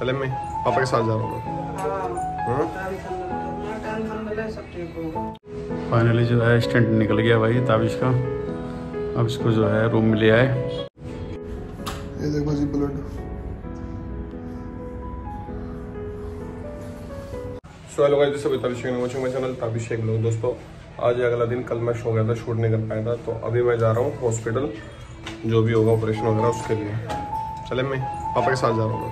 चले मैं पापा के साथ जा रहा हूँ। फाइनली जो है स्टेंट निकल गया भाई ताबिश का। अब इसको जो है रूम में ले आए। ये देखो जी ब्लड। सो हेलो गाइस, सभी Tabish watching my channel Tabish Shaikh लोग। दोस्तों आज अगला दिन, कल मैं सो गया था, शूट नहीं कर पाया था, तो अभी मैं जा रहा हूँ हॉस्पिटल, जो भी होगा ऑपरेशन वगैरह उसके लिए। चले मैं पापा के साथ जा रहा हूँ।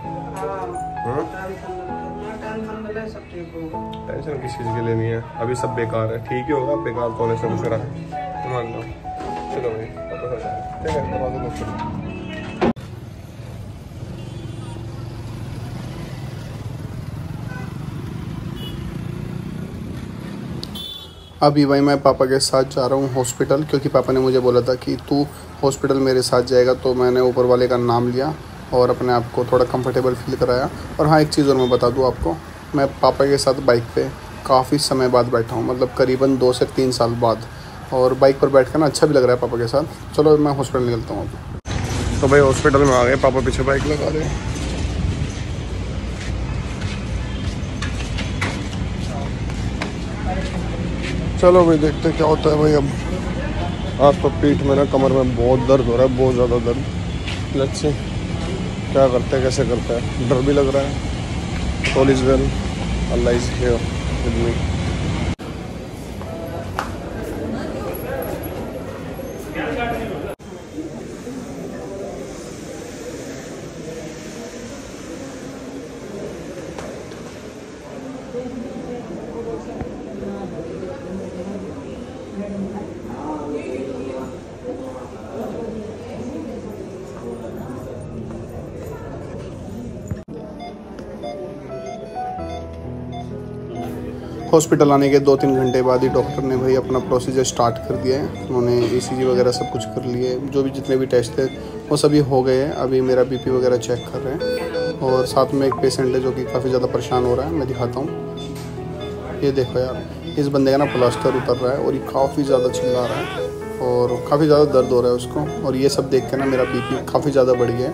टेंशन किस चीज़ के लिए नहीं है, अभी सब बेकार है। ठीक ही होगा, बेकार तो होने से कुछ रहा मान लो। चलो भाई पापा के साथ ठीक है। अभी भाई मैं पापा के साथ जा रहा हूँ हॉस्पिटल, क्योंकि पापा ने मुझे बोला था कि तू हॉस्पिटल मेरे साथ जाएगा, तो मैंने ऊपर वाले का नाम लिया और अपने आप को थोड़ा कंफर्टेबल फील कराया। और हाँ, एक चीज़ और मैं बता दूँ आपको, मैं पापा के साथ बाइक पे काफ़ी समय बाद बैठा हूँ, मतलब करीबन 2 से 3 साल बाद, और बाइक पर बैठ कर ना अच्छा भी लग रहा है पापा के साथ। चलो मैं हॉस्पिटल निकलता हूँ अभी। तो भाई हॉस्पिटल में आ गए, पापा पीछे बाइक लगा रहे हैं। चलो भाई देखते क्या होता है भाई। अब आज तो पीठ में ना, कमर में बहुत दर्द हो रहा है, बहुत ज़्यादा दर्द। लेट्स सी क्या करते हैं, कैसे करता है। डर भी लग रहा है। All is well, Allah is here with me. Hospital आने के 2-3 घंटे बाद ही डॉक्टर ने भाई अपना प्रोसीजर स्टार्ट कर दिया है। उन्होंने ECG वगैरह सब कुछ कर लिए, जो भी जितने भी टेस्ट थे वो सभी हो गए हैं। अभी मेरा BP वगैरह चेक कर रहे हैं, और साथ में एक पेशेंट है जो कि काफ़ी ज़्यादा परेशान हो रहा है। मैं दिखाता हूँ, ये देखो यार, इस बंदे का ना प्लास्टर उतर रहा है और ये काफ़ी ज़्यादा चिल्ला रहा है और काफ़ी ज़्यादा दर्द हो रहा है उसको। और ये सब देख के ना मेरा BP काफ़ी ज़्यादा बढ़ गया है।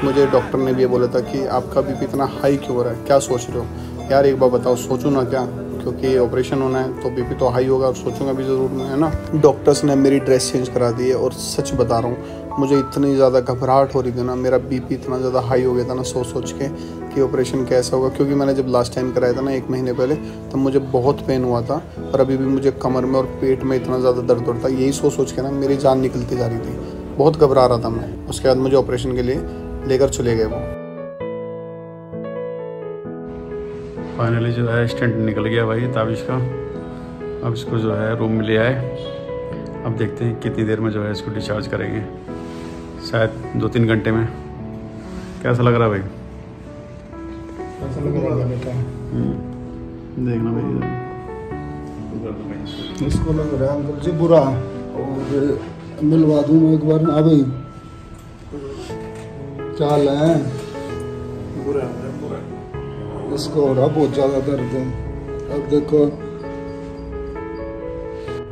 मुझे डॉक्टर ने भी ये बोला था कि आपका BP इतना हाई क्यों हो रहा है, क्या सोच रहे हो यार, एक बार बताओ, सोचूं ना क्या, क्योंकि ऑपरेशन होना है तो BP तो हाई होगा, और सोचूंगा भी ज़रूर है ना। डॉक्टर्स ने मेरी ड्रेस चेंज करा दी है, और सच बता रहा हूँ, मुझे इतनी ज़्यादा घबराहट हो रही थी ना, मेरा BP इतना ज़्यादा हाई हो गया था ना सोच के कि ऑपरेशन कैसा होगा। क्योंकि मैंने जब लास्ट टाइम कराया था ना 1 महीने पहले, तब मुझे बहुत पेन हुआ था, और अभी भी मुझे कमर में और पेट में इतना ज़्यादा दर्द होता है। यही सोच के ना मेरी जान निकलती जा रही थी, बहुत घबरा रहा था मैं। उसके बाद मुझे ऑपरेशन के लिए लेकर चले गए वो। फाइनली जो है स्टेंट निकल गया भाई ताबिश का। अब इसको जो है रूम में ले आए। अब देखते हैं कितनी देर में जो है इसको डिस्चार्ज करेंगे, शायद 2-3 घंटे में। कैसा लग रहा है भाई? देखना भाई, इसको लग रहा है अंकल जी बुरा, और मिलवा दूँ एक बार ना भाई। चाल है बुरा, इसको हो रहा बहुत ज़्यादा दर्द है। अब देखो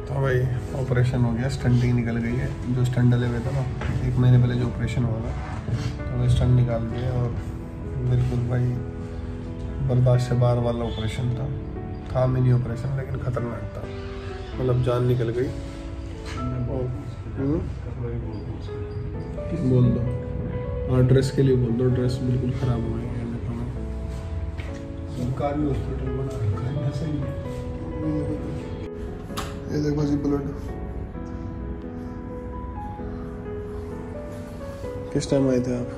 तो भाई ऑपरेशन हो गया, स्टंटिंग निकल गई है। जो स्टंट डले हुए था ना 1 महीने पहले जो ऑपरेशन हुआ था, तो वो स्टंट निकाल दिए, और बिल्कुल भाई बर्दाश्त से बाहर वाला ऑपरेशन था मिनी ऑपरेशन, लेकिन ख़तरनाक था, मतलब जान निकल गई। बोल दो, हाँ ड्रेस के लिए बोल दो, ड्रेस बिल्कुल ख़राब हो गई है। सरकारी हॉस्पिटल बना रखा है सही। ये देखो जी ब्लड। किस टाइम आए थे आप?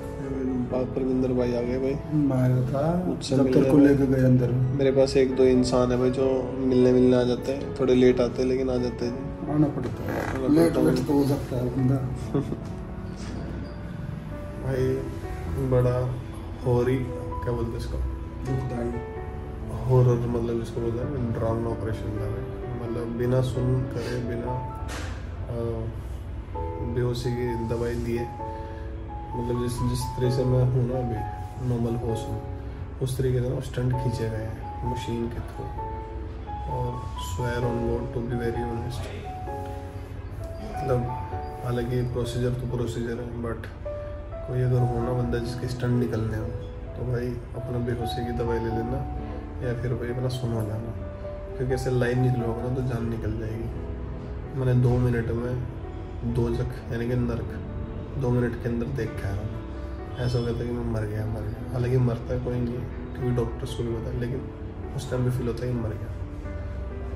परविंदर भाई आ गए भाई। मैं था मुझसे दफ्तर को लेके गए अंदर। मेरे पास 1-2 इंसान है भाई जो मिलने आ जाते हैं, थोड़े लेट आते हैं लेकिन आ जाते हैं जी। आना पड़ता है, लेट तो हो सकता है बंदा। भाई बड़ा होरी, क्या बोलते हैं इसको, दुखदाई हॉरर, मतलब इसको बोलते हैं ड्रामा ऑपरेशन था भाई। मतलब बिना सुन करे, बिना बेहोशी की दवाई दिए, मतलब जिस तरह से मैं हूँ ना अभी, नॉर्मल होश हूँ, उस तरीके से ना स्टंट खींचे गए हैं मशीन के थ्रू। और swear on God to be very honest, मतलब हालांकि प्रोसीजर तो प्रोसीजर है, बट कोई अगर हो ना बंदा जिसके स्टंट निकलने हो, तो तो भाई अपना बेहोशी की दवाई ले लेना या फिर भाई अपना सुना जाना, क्योंकि ऐसे लाइन निकलोगे ना तो जान निकल जाएगी। मैंने 2 मिनट में दोजख यानी कि नर्क 2 मिनट के अंदर देख के आया हूँ। ऐसा हो गया था कि मैं मर गया। हालांकि मरता है कोई नहीं क्योंकि डॉक्टर्स को भी पता है, लेकिन उस टाइम भी फील होता है कि मर गया।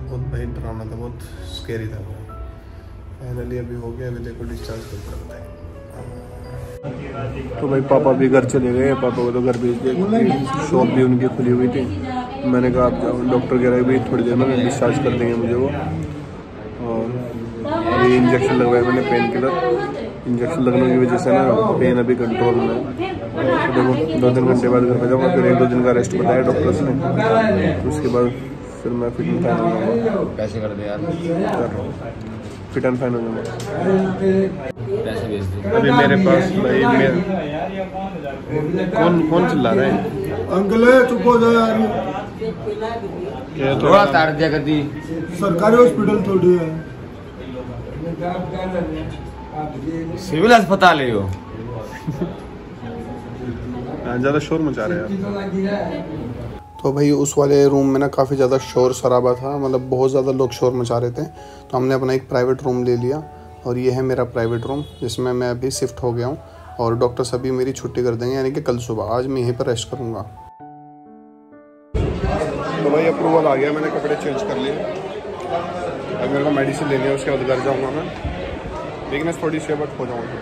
बहुत भाई डरावना था, बहुत स्केरी था भाई। फाइनली अभी हो गया, अभी देखो डिस्चार्ज कर सकते हैं। तो भाई पापा भी घर चले गए, पापा को तो घर भेज दिया, शॉप भी उनकी खुली हुई थी। मैंने कहा आप जाओ, डॉक्टर कह रहा है भाई थोड़ी देर में डिस्चार्ज कर देंगे मुझे वो। और अभी इंजेक्शन लगवाया मैंने पेन किलर, इंजेक्शन लगने की वजह से ना पेन अभी कंट्रोल में है। तो देखो 2-3 घंटे बाद घर पे जाऊँगा, फिर 1-2 दिन का रेस्ट बताया डॉक्टर्स ने, तो उसके बाद फिर मैं फिट एंड फाइन हो जाऊँगा। पैसे कर दे यार, फिट एंड फाइन हो जाऊँगा। पैसे भेज दे। अभी मेरे पास भाई कौन चिल्ला रहा है? अंकल चुप हो जाओ यार, थोड़ा तार दिया कर दी। सरकारी हॉस्पिटल थोड़ी है, सिविल अस्पताल है वो। ज़्यादा शोर मचा रहे हैं। तो भाई उस वाले रूम में ना काफ़ी ज़्यादा शोर शराबा था, मतलब बहुत ज़्यादा लोग शोर मचा रहे थे। तो हमने अपना एक प्राइवेट रूम ले लिया और ये है मेरा प्राइवेट रूम जिसमें मैं अभी शिफ्ट हो गया हूँ। और डॉक्टर सभी मेरी छुट्टी कर देंगे, यानी कि कल सुबह। आज मैं यहीं पर रेस्ट करूँगा। तो भाई अप्रूवल आ गया, मैंने कपड़े चेंज कर लिए। अब मेरे को मेडिसिन लेनी है, उसके बाद घर जाऊँगा मैं। वीकनेस थोड़ी सी बट हो जाऊँगा।